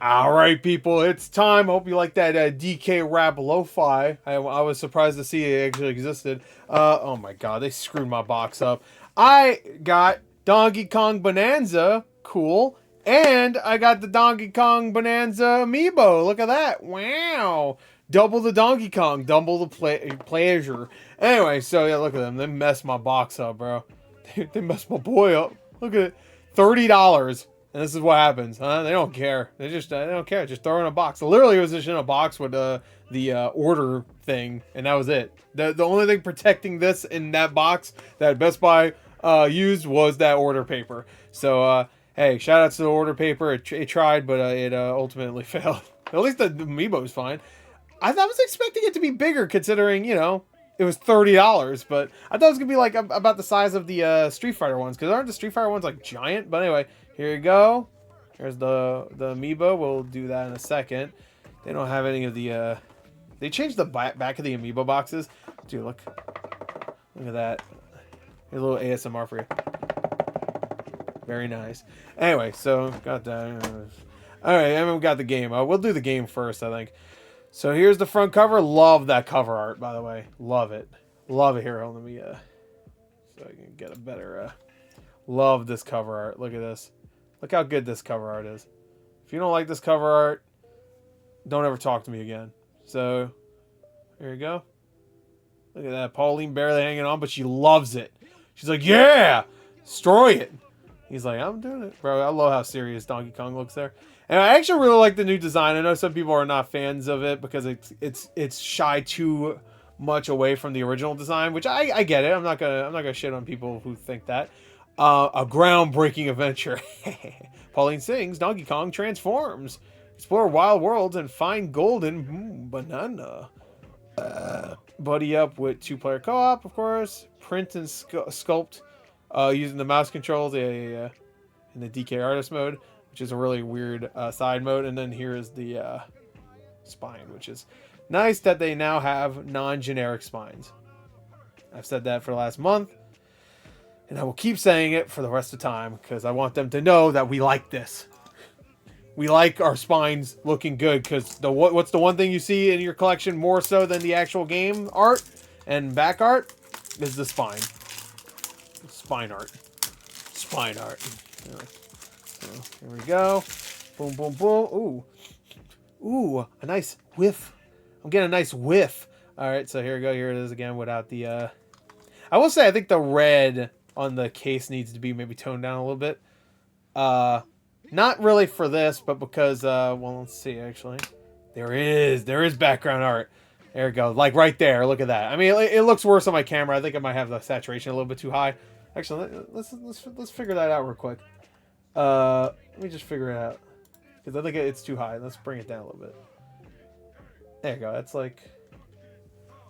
All right, people, it's time. Hope you like that DK rap lo-fi. I was surprised to see it actually existed. Oh my god, they screwed my box up. I got Donkey Kong Bonanza, cool, and I got the Donkey Kong Bonanza Amiibo. Look at that! Wow, double the Donkey Kong, double the pleasure. Anyway, so yeah, look at them. They messed my box up, bro. They messed my boy up. Look at it, $30. And this is what happens, huh? They don't care. They don't care. Just throw it in a box. So literally, it was just in a box with the order thing, and that was it. The only thing protecting this in that box that Best Buy used was that order paper. So hey, shout out to the order paper. It tried, but it ultimately failed. At least the Amiibo is fine. I was expecting it to be bigger, considering it was $30, but I thought it was gonna be like about the size of the Street Fighter ones, because aren't the Street Fighter ones like giant? But anyway, here you go. Here's the Amiibo. We'll do that in a second. They don't have any of the. They changed the back of the Amiibo boxes. Dude, look at that. Here's a little ASMR for you. Very nice. Anyway, so got that. All right, and we got the game. We'll do the game first, I think. So here's the front cover. Love that cover art, by the way. Love it. Love it. Here, let me so I can get a better love this cover art. Look at this. Look how good this cover art is. If you don't like this cover art, don't ever talk to me again. So here you go. Look at that. Pauline barely hanging on, but she loves it. She's like, yeah, destroy it. He's like, I'm doing it, bro. I love how serious Donkey Kong looks there. And I actually really like the new design. I know some people are not fans of it because it's shy too much away from the original design, which I get it. I'm not gonna shit on people who think that. A groundbreaking adventure. Pauline sings, Donkey Kong transforms. Explore wild worlds and find golden banana. Buddy up with 2-player co-op, of course. Print and sculpt using the mouse controls. Yeah. In the DK artist mode, which is a really weird side mode. And then here is the spine, which is nice that they now have non-generic spines. I've said that for the last month, and I will keep saying it for the rest of the time because I want them to know that we like this. We like our spines looking good because what's the one thing you see in your collection more so than the actual game art and back art is the spine. Spine art. Spine art. Anyway, so here we go. Boom, boom, boom. Ooh, a nice whiff. I'm getting a nice whiff. All right, so here we go. Here it is again without the. I will say I think the red on the case needs to be maybe toned down a little bit. Not really for this, but because well, let's see. Actually, there is background art. There we go. Like right there. Look at that. I mean, it looks worse on my camera. I think I might have the saturation a little bit too high. Actually, let's figure that out real quick. Let me just figure it out because I think it's too high. Let's bring it down a little bit. There you go. That's like.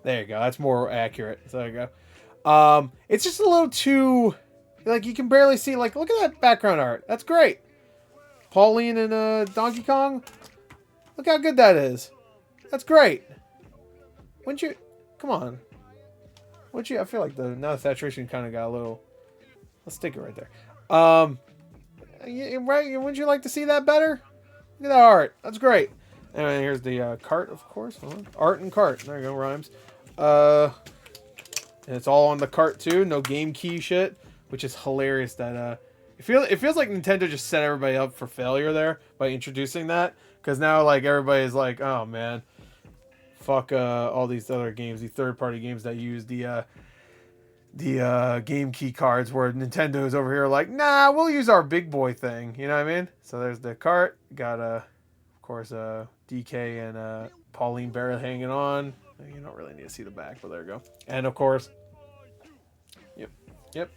There you go. That's more accurate. So there you go. It's just a little too. Like you can barely see. Like look at that background art. That's great. Pauline and Donkey Kong. Look how good that is. That's great. Wouldn't you? Come on. Wouldn't you? I feel like now the saturation kind of got a little. Let's stick it right there. Right? Wouldn't you like to see that better? Look at that art. That's great. And here's the cart, of course. Art and cart. There you go, rhymes. And it's all on the cart too. No game key shit, which is hilarious. That it feels like Nintendo just set everybody up for failure there by introducing that. Because now like everybody's like, oh man, fuck all these other games, these third-party games that use the game key cards, where Nintendo's over here like, nah, we'll use our big boy thing. You know what I mean? So there's the cart. Got of course DK and Pauline barely hanging on. You don't really need to see the back, but there you go. And of course, yep, yep.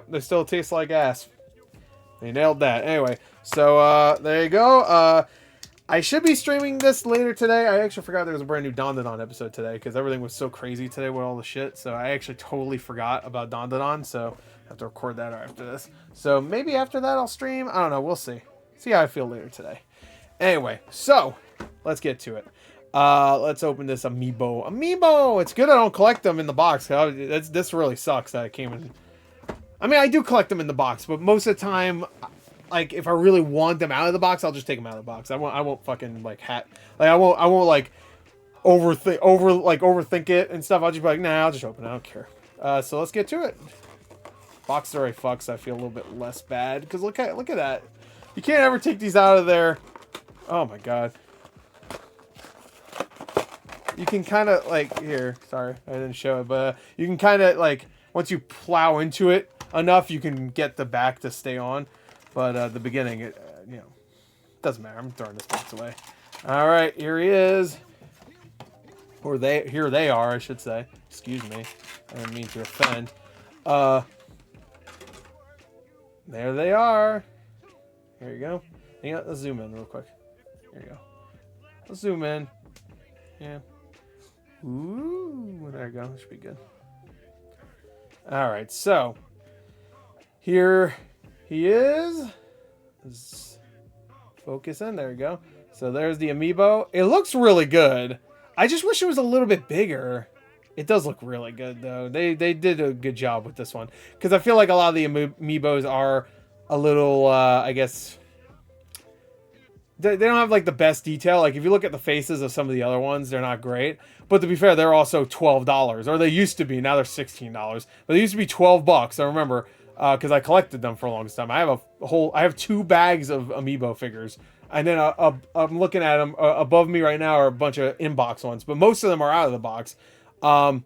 They still taste like ass. They nailed that. Anyway, so there you go. I should be streaming this later today. I actually forgot there was a brand new Dandadan episode today because everything was so crazy today with all the shit. So I actually totally forgot about Dandadan. So I have to record that after this. So maybe after that I'll stream. I don't know. We'll see. See how I feel later today. Anyway, so let's get to it. Let's open this Amiibo. Amiibo! It's good I don't collect them in the box. This really sucks that it came in. I mean, I do collect them in the box, but most of the time, like if I really want them out of the box, I'll just take them out of the box. I won't fucking like I won't like overthink it and stuff. I'll just be like, nah, I'll just open it. I don't care. So let's get to it. Box already fucks. I feel a little bit less bad because look at that. You can't ever take these out of there. Oh my god. You can kind of like here. Sorry, I didn't show it, but you can kind of like once you plow into it enough, you can get the back to stay on. But the beginning, it doesn't matter. I'm throwing this box away. All right, here he is. Or here they are, I should say. Excuse me. I didn't mean to offend. There they are. Here you go. Yeah, let's zoom in real quick. Here you go. Let's zoom in. Yeah. Ooh, there you go. That should be good. All right, so here he is. Let's focus in. There we go. So there's the Amiibo. It looks really good. I just wish it was a little bit bigger. It does look really good, though. They did a good job with this one. Because I feel like a lot of the Amiibos are a little, I guess... They don't have, like, the best detail. Like, if you look at the faces of some of the other ones, they're not great. But to be fair, they're also $12. Or they used to be. Now they're $16. But they used to be $12. I remember, because I collected them for a long time. I have 2 bags of Amiibo figures. And then I'm looking at them. Above me right now are a bunch of in-box ones. But most of them are out of the box. I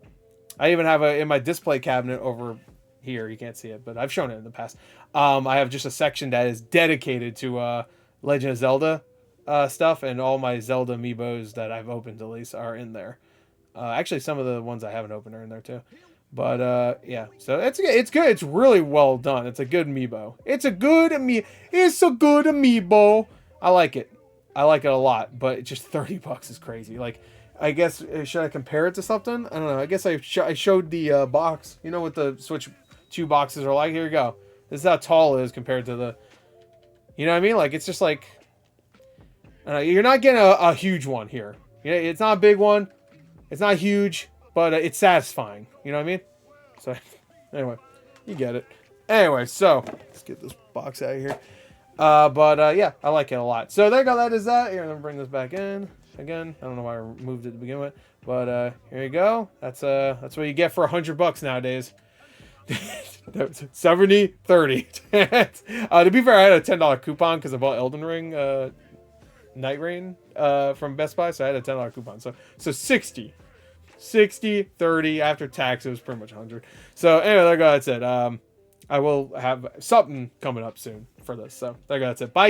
even have in my display cabinet over here. You can't see it, but I've shown it in the past. I have just a section that is dedicated to Legend of Zelda stuff, and all my Zelda Amiibos that I've opened at least are in there. Actually, some of the ones I haven't opened are in there too. But yeah, so it's good. It's really well done. It's a good Amiibo. It's a good Amiibo. I like it. I like it a lot. But just $30 is crazy. Like, I guess should I compare it to something? I don't know. I guess I showed the box. You know what the Switch 2 boxes are like. Here you go. This is how tall it is compared to the. You know what I mean? Like, it's just like... you're not getting a huge one here. Yeah, it's not a big one. It's not huge, but it's satisfying. You know what I mean? So, anyway, you get it. Anyway, so, let's get this box out of here. Yeah, I like it a lot. So, there you go. That is that. Here, let me bring this back in. Again, I don't know why I moved it to begin with. But, here you go. That's what you get for $100 nowadays. 70, 30. To be fair, I had a $10 coupon because I bought Elden Ring Night Rain from Best Buy, so I had a $10 coupon. So 60, 30 after tax. It was pretty much 100. So anyway, there you go. That's it. I will have something coming up soon for this. So there you go. That's it. Bye.